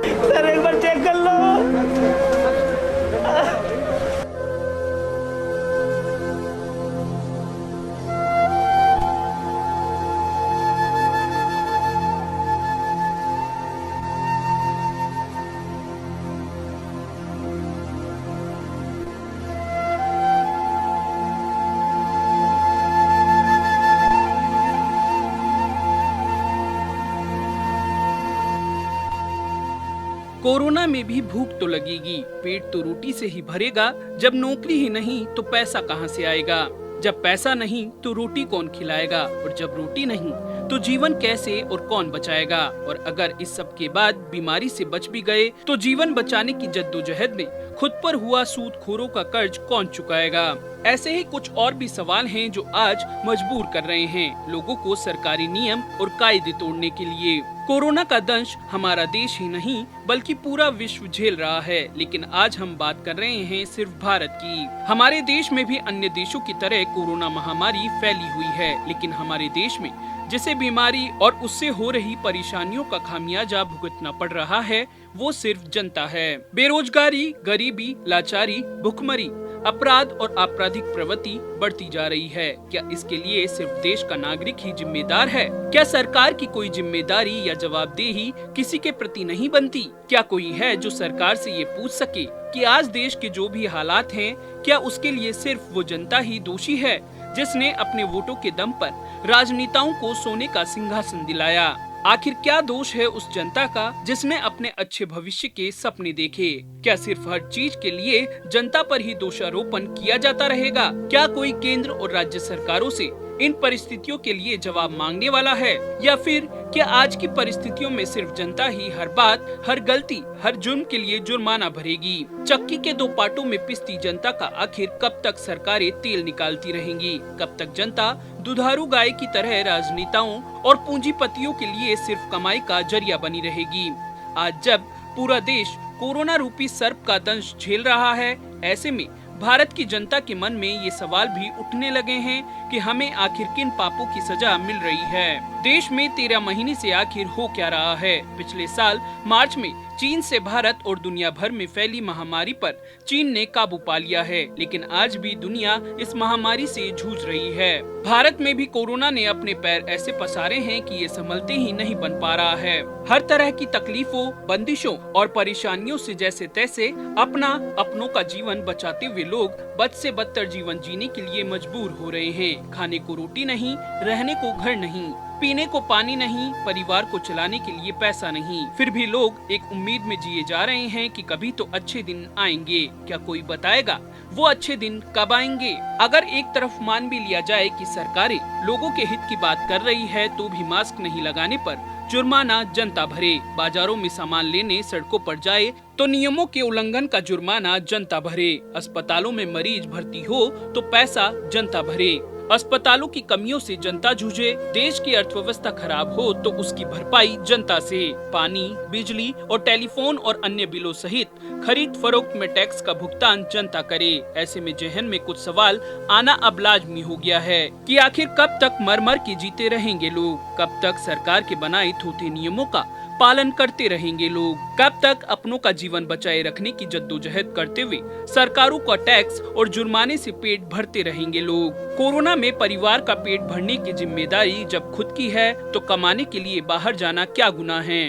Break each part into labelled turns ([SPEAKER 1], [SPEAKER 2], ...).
[SPEAKER 1] Sir एक बार check कर लो।
[SPEAKER 2] Corona में भी भूख तो लगेगी, पेट तो रोटी से ही भरेगा। जब नौकरी ही नहीं तो पैसा कहाँ से आएगा? जब पैसा नहीं तो रोटी कौन खिलाएगा? और जब रोटी नहीं तो जीवन कैसे और कौन बचाएगा? और अगर इस सब के बाद बीमारी से बच भी गए तो जीवन बचाने की जद्दोजहद में खुद पर हुआ सूदखोरों का कर्ज कौन चुकाएगा? ऐसे ही कुछ और भी सवाल हैं जो आज मजबूर कर रहे हैं लोगों को सरकारी नियम और कायदे तोड़ने के लिए। कोरोना का दंश हमारा देश ही नहीं बल्कि पूरा विश्व झेल रहा है, लेकिन आज हम बात कर रहे हैं सिर्फ भारत की। हमारे देश में भी अन्य देशों की तरह कोरोना महामारी फैली हुई है, लेकिन हमारे देश में जिसे बीमारी और उससे हो रही परेशानियों का खामियाजा भुगतना पड़ रहा है वो सिर्फ जनता है। बेरोजगारी, गरीबी, लाचारी, भुखमरी, अपराध और आपराधिक प्रवृत्ति बढ़ती जा रही है। क्या इसके लिए सिर्फ देश का नागरिक ही जिम्मेदार है? क्या सरकार की कोई जिम्मेदारी या जवाबदेही किसी के प्रति नहीं बनती? क्या कोई है जो सरकार से ये पूछ सके कि आज देश के जो भी हालात हैं, क्या उसके लिए सिर्फ वो जनता ही दोषी है जिसने अपने वोटों के दम पर राजनेताओं को सोने का सिंहासन दिलाया? आखिर क्या दोष है उस जनता का जिसने अपने अच्छे भविष्य के सपने देखे? क्या सिर्फ हर चीज के लिए जनता पर ही दोषारोपण किया जाता रहेगा? क्या कोई केंद्र और राज्य सरकारों से इन परिस्थितियों के लिए जवाब मांगने वाला है? या फिर क्या आज की परिस्थितियों में सिर्फ जनता ही हर बात, हर गलती, हर जुर्म के लिए जुर्माना भरेगी? चक्की के दो पाटों में पिसती जनता का आखिर कब तक सरकारें तेल निकालती रहेंगी? कब तक जनता दुधारू गाय की तरह राजनेताओं और पूंजीपतियों के लिए सिर्फ कमाई का जरिया बनी रहेगी? आज जब पूरा देश कोरोना रूपी सर्प का दंश झेल रहा है, ऐसे में भारत की जनता के मन में ये सवाल भी उठने लगे हैं कि हमें आखिर किन पापों की सजा मिल रही है। देश में 13 महीने से आखिर हो क्या रहा है? पिछले साल मार्च में चीन से भारत और दुनिया भर में फैली महामारी पर चीन ने काबू पा लिया है, लेकिन आज भी दुनिया इस महामारी से जूझ रही है। भारत में भी कोरोना ने अपने पैर ऐसे पसारे हैं कि ये संभलते ही नहीं बन पा रहा है। हर तरह की तकलीफों, बंदिशों और परेशानियों से जैसे तैसे अपनों का जीवन बचाते हुए लोग बद से बदतर जीवन जीने के लिए मजबूर हो रहे हैं। खाने को रोटी नहीं, रहने को घर नहीं, पीने को पानी नहीं, परिवार को चलाने के लिए पैसा नहीं, फिर भी लोग एक उम्मीद में जिए जा रहे हैं कि कभी तो अच्छे दिन आएंगे। क्या कोई बताएगा वो अच्छे दिन कब आएंगे? अगर एक तरफ मान भी लिया जाए कि सरकारें लोगों के हित की बात कर रही है, तो भी मास्क नहीं लगाने पर जुर्माना जनता भरे, बाजारों में सामान लेने सड़कों पर जाए तो नियमों के उल्लंघन का जुर्माना जनता भरे, अस्पतालों में मरीज भर्ती हो तो पैसा जनता भरे, अस्पतालों की कमियों से जनता जूझे, देश की अर्थव्यवस्था खराब हो तो उसकी भरपाई जनता से, पानी, बिजली और टेलीफोन और अन्य बिलों सहित खरीद फरोख्त में टैक्स का भुगतान जनता करे। ऐसे में जहन में कुछ सवाल आना अब लाजमी हो गया है कि आखिर कब तक मर मर के जीते रहेंगे लोग? कब तक सरकार के बनाए थोथे नियमों का पालन करते रहेंगे लोग? कब तक अपनों का जीवन बचाए रखने की जद्दोजहद करते हुए सरकारों का टैक्स और जुर्माने से पेट भरते रहेंगे लोग? कोरोना में परिवार का पेट भरने की जिम्मेदारी जब खुद की है तो कमाने के लिए बाहर जाना क्या गुनाह है?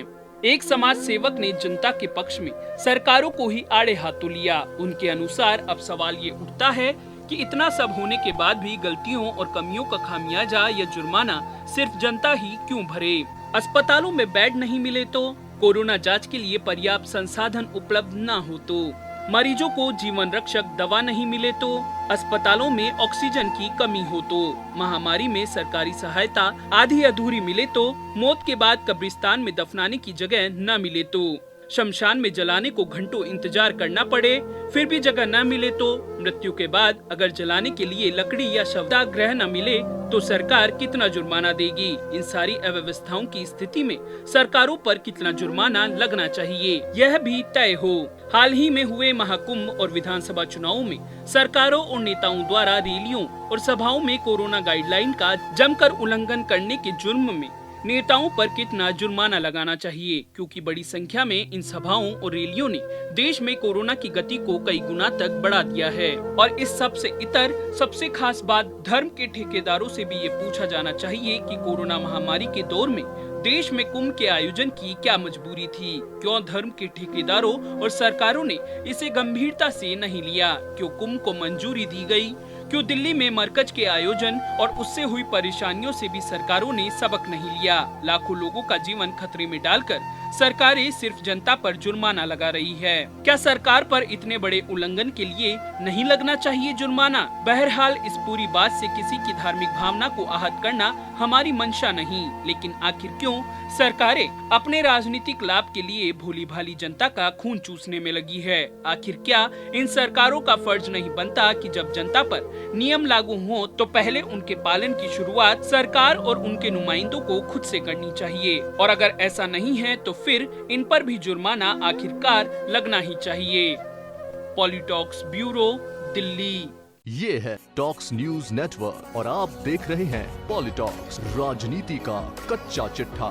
[SPEAKER 2] एक समाज सेवक ने जनता के पक्ष में सरकारों को ही आड़े हाथों लिया। उनके अनुसार अब सवाल ये उठता है कि इतना सब होने के बाद भी गलतियों और कमियों का खामियाजा या जुर्माना सिर्फ जनता ही क्यों भरे? अस्पतालों में बेड नहीं मिले तो, कोरोना जांच के लिए पर्याप्त संसाधन उपलब्ध न हो तो, मरीजों को जीवन रक्षक दवा नहीं मिले तो, अस्पतालों में ऑक्सीजन की कमी हो तो, महामारी में सरकारी सहायता आधी अधूरी मिले तो, मौत के बाद कब्रिस्तान में दफनाने की जगह न मिले तो, शमशान में जलाने को घंटों इंतजार करना पड़े फिर भी जगह न मिले तो, मृत्यु के बाद अगर जलाने के लिए लकड़ी या शवदाह न मिले तो सरकार कितना जुर्माना देगी? इन सारी अव्यवस्थाओं की स्थिति में सरकारों पर कितना जुर्माना लगना चाहिए, यह भी तय हो। हाल ही में हुए महाकुंभ और विधानसभा चुनावों में सरकारों और नेताओं द्वारा रैलियों और सभाओं में कोरोना गाइडलाइन का जमकर उल्लंघन करने के जुर्म में नेताओं पर कितना जुर्माना लगाना चाहिए, क्योंकि बड़ी संख्या में इन सभाओं और रैलियों ने देश में कोरोना की गति को कई गुना तक बढ़ा दिया है। और इस सब से इतर सबसे खास बात धर्म के ठेकेदारों से भी ये पूछा जाना चाहिए कि कोरोना महामारी के दौर में देश में कुंभ के आयोजन की क्या मजबूरी थी? क्यों धर्म के ठेकेदारों और सरकारों ने इसे गंभीरता से नहीं लिया? क्यों कुंभ को मंजूरी दी गई? क्यों दिल्ली में मरकज के आयोजन और उससे हुई परेशानियों से भी सरकारों ने सबक नहीं लिया? लाखों लोगों का जीवन खतरे में डालकर सरकारें सिर्फ जनता पर जुर्माना लगा रही है। क्या सरकार पर इतने बड़े उल्लंघन के लिए नहीं लगना चाहिए जुर्माना? बहरहाल इस पूरी बात से किसी की धार्मिक भावना को आहत करना हमारी मंशा नहीं, लेकिन आखिर क्यों सरकारें अपने राजनीतिक लाभ के लिए भोली भाली जनता का खून चूसने में लगी है? आखिर क्या इन सरकारों का फर्ज नहीं बनता कि जब जनता पर नियम लागू हो तो पहले उनके पालन की शुरुआत सरकार और उनके नुमाइंदों को खुद से करनी चाहिए? और अगर ऐसा नहीं है तो फिर इन पर भी जुर्माना आखिरकार लगना ही चाहिए। पॉलिटॉक्स ब्यूरो, दिल्ली।
[SPEAKER 1] ये है टॉक्स न्यूज नेटवर्क और आप देख रहे हैं पॉलिटॉक्स, राजनीति का कच्चा चिट्ठा।